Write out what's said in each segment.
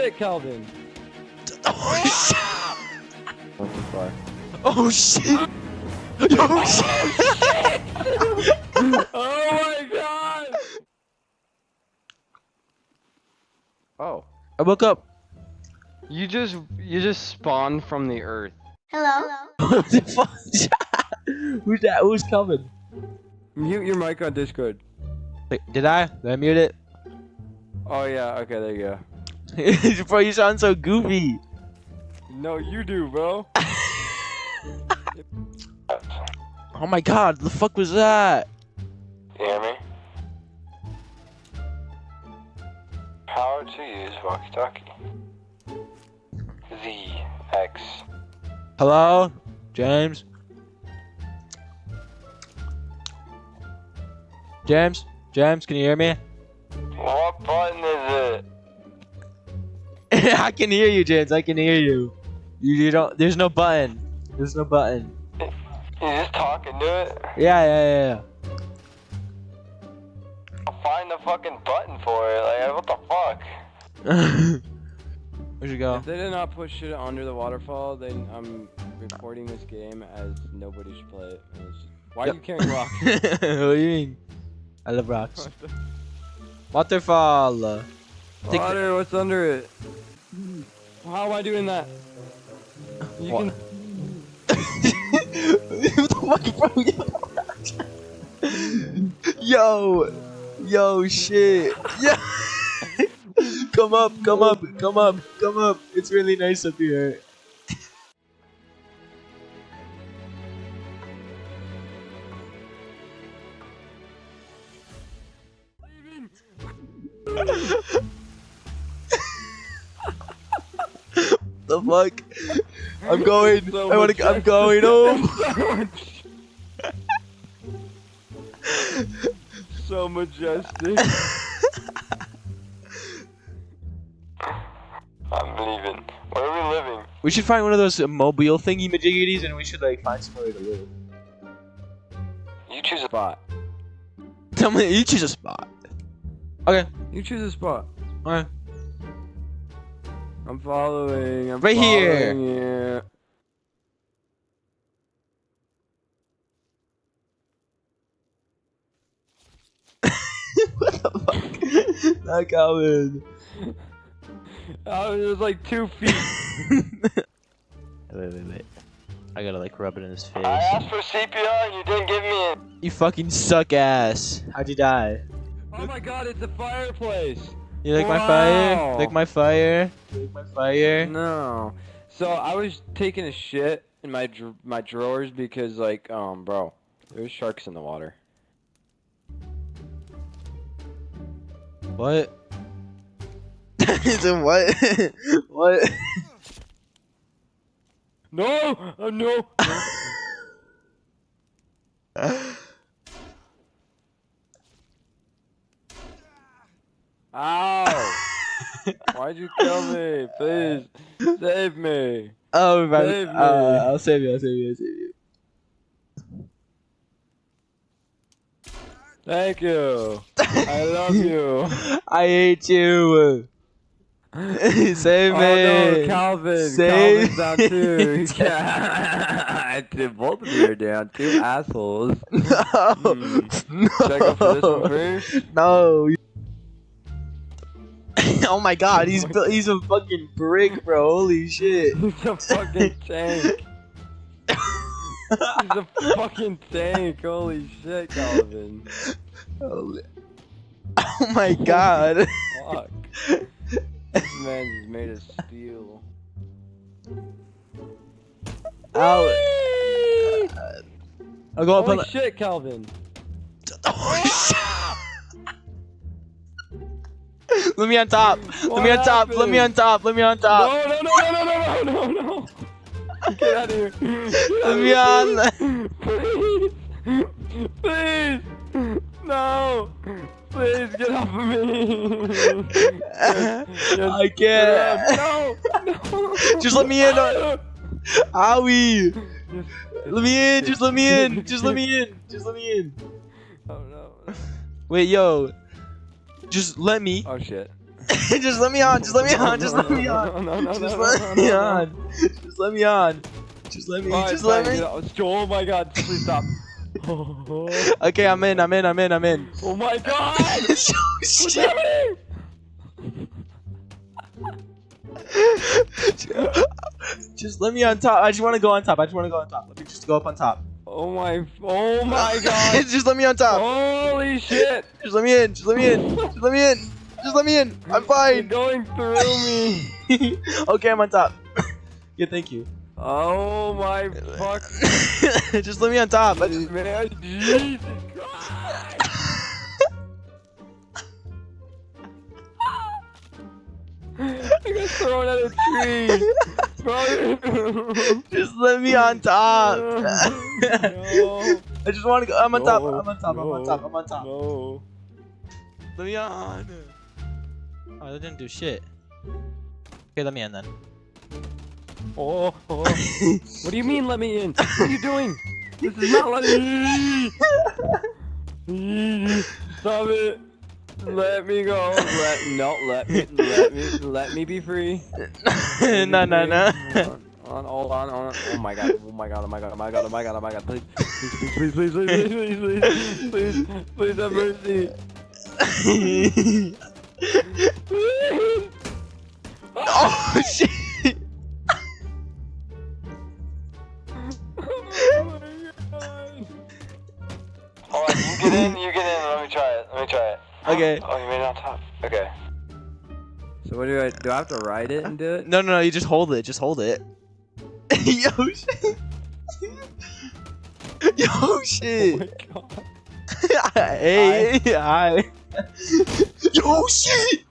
shit, Calvin. Oh shit! Oh shit! Oh shit! Oh my god! Oh. I woke up. You just spawned from the earth. Hello? What the fuck? Who's that? Who's coming? Mute your mic on Discord. Wait, did I? Did I mute it? Oh yeah, okay, there you go. Bro, you sound so goofy. No, you do, bro. Oh my god, the fuck was that? You hear me? How to use walkie-talkie. ZX. Hello? James? James? James, can you hear me? What button is I can hear you, James. I can hear you. You don't. There's no button. There's no button. it? You just talking to it? Yeah. I'll find the fucking button for it. Like, what the fuck? Where'd you go? If they did not put shit under the waterfall, then I'm reporting this game as nobody should play it. Why are you carrying rocks? What do you mean? I love rocks. Waterfall. Take Water, what's under it? How am I doing that? You What? What the fuck, bro? Yo, shit. Yeah. Come up. It's really nice up here. The fuck? I'm going. So I'm going home. So majestic. I'm leaving. Where are we living? We should find one of those mobile thingy majiggities and we should like find somewhere to live. You choose a Spot. Tell me, you choose a spot. Okay. You choose a spot. Okay. I'm following. I'm Right here. following you. What the fuck? Not Calvin. Oh, it was like 2 feet. Wait. I gotta like rub it in his face. I asked for CPR and you didn't give me it. You fucking suck ass. How'd you die? Oh my god, it's a fireplace. You like my Wow. fire? Like my fire? You like my fire? No. So I was taking a shit in my my drawers because like bro, there's sharks in the water. What? Is it what? What? No! No! Ow! Why'd you kill me? Please save me. Oh, right. Save me. I'll save you. Thank you. I love you. I hate you. Save me. Oh no, Calvin. Save Calvin's down too. Yeah. Both of you are down. 2 assholes. No. Should I go for this one first? No. Oh my god, he's a fucking brick, bro. Holy shit. He's a fucking tank. He's a fucking tank. Holy shit, Calvin. Oh my god. Fuck. This man is made of steel. Ow. I'll go up on Holy the... shit, Calvin. Let me on top. Let me on top. Let me on top. Let me on top. No. Get out of here. Let me on. Please. No. Please get off of me. I can't. No. Just let me in. Owie. Let me in. Just let me in. Just let me in. Just let me in. Oh no. Wait, yo. Just let me. Oh shit. Just let me on. Just let me on. Just let me on. No, no, Just no, let no, me no, no. on. Just let me on. Just let me. Alright, Just let fine, me. get out. Oh my god, please stop. Okay, I'm in. I'm in. I'm in. I'm in. Oh my god! Oh, What's shit. happening? Just let me on top. I just want to go on top. I just want to go on top. Let me just go up on top. Oh my god! Just let me on top. Holy shit! Just let me in. Just let me in. Just let me in. Just let me in. I'm You're fine. going through me. Okay, I'm on top. Yeah, thank you. Oh my fuck. Just let me on top. Man, Jesus Christ. I got thrown at a tree. Bro. Just let me on top. No. I just want to go. I'm on top. No, I'm on top. I'm on top. I'm on top. No. Let me on. Oh, that didn't do shit. Okay, let me in then. Oh. What do you mean let me in? What are you doing? This is not letting me. Stop it. Let me go. Let me be free. No, no, no. Hold on. Oh my god. Please have mercy. Oh shit! Alright, you get in. Let me try it. Okay. Oh, you made it on top. Okay. So what do I have to ride it and do it? No, no, no. You just hold it. Just hold it. Yo shit! Yo Oh shit! my god. Hey, hi. Yo shit!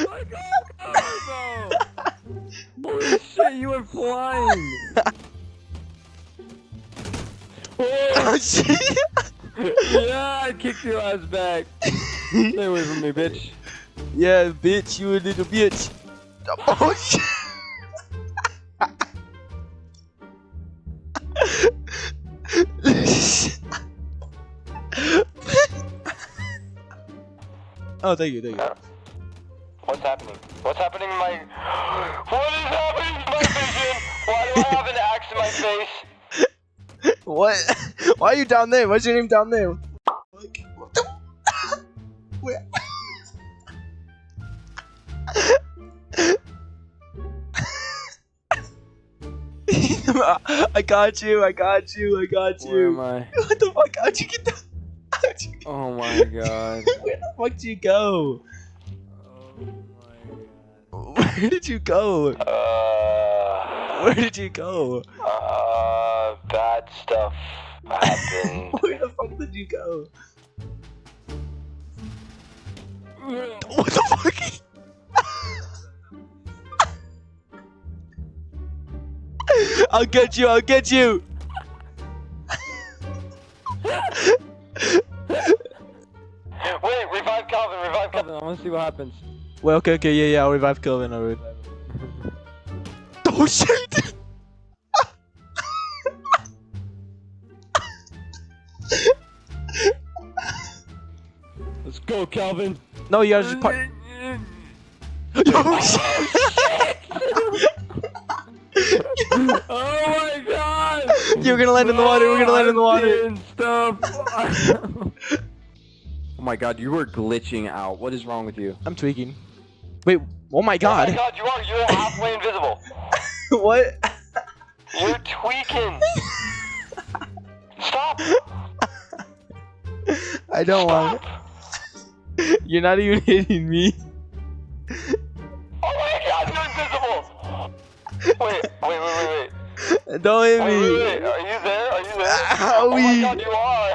My god, holy shit, you went flying! Oh shit! Yeah, I kicked your ass back. Stay away from me, bitch. Yeah, bitch, you a little bitch. Oh shit! Oh, thank you, thank you. What's happening? What's happening in my... What is happening to my vision? Why do I have an axe in my face? What? Why are you down there? What's your name down there? What the? Where? I got you. I got you. I got Where am you. I? What the fuck? How'd you get down? How'd you... Oh my god. Where the fuck did you go? Oh my god. Where did you go? Where did you go? Bad stuff happened. Where the fuck did you go? What the fuck? I'll get you. I'll get you. Wait, revive Calvin, revive Calvin. I wanna see what happens. Well, okay, okay, yeah, I'll revive Kelvin. I'll revive him. Oh shit! Let's go, Calvin. No, you gotta just part. Oh shit! Oh my god! You're gonna land in the water. We're gonna land in the water. And stuff. Oh my god, you were glitching out. What is wrong with you? I'm tweaking. Wait. Oh my Oh my god. god, you're halfway invisible. What? You're tweaking. Stop. I don't want. You're not even hitting me. Oh my god, you're invisible. Wait. Don't hit Wait, me. are you there? Are you there? Owie. Oh my god, you are.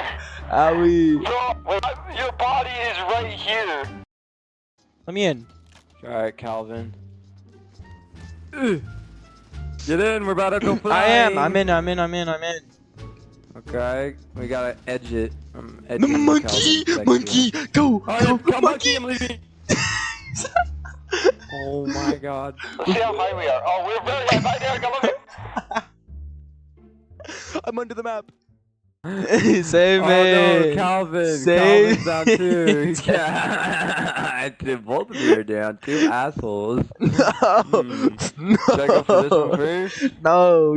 Owie. Bro, wait, your body is right here. Let me in. Alright, Calvin. Get in, we're about to go fly. I am. I'm in. Okay, we gotta edge it. Monkey. Go. Oh, Go. come Monkey. I'm leaving. Oh my god. Let's see how high we are. Oh, we're very high. Bye, Derek. I love you. I'm under the map. Save Oh me. no, Calvin! Save Calvin's down too. Yeah. Both of you are down. Two assholes. No. Hmm. No. Should I go for this one first? No.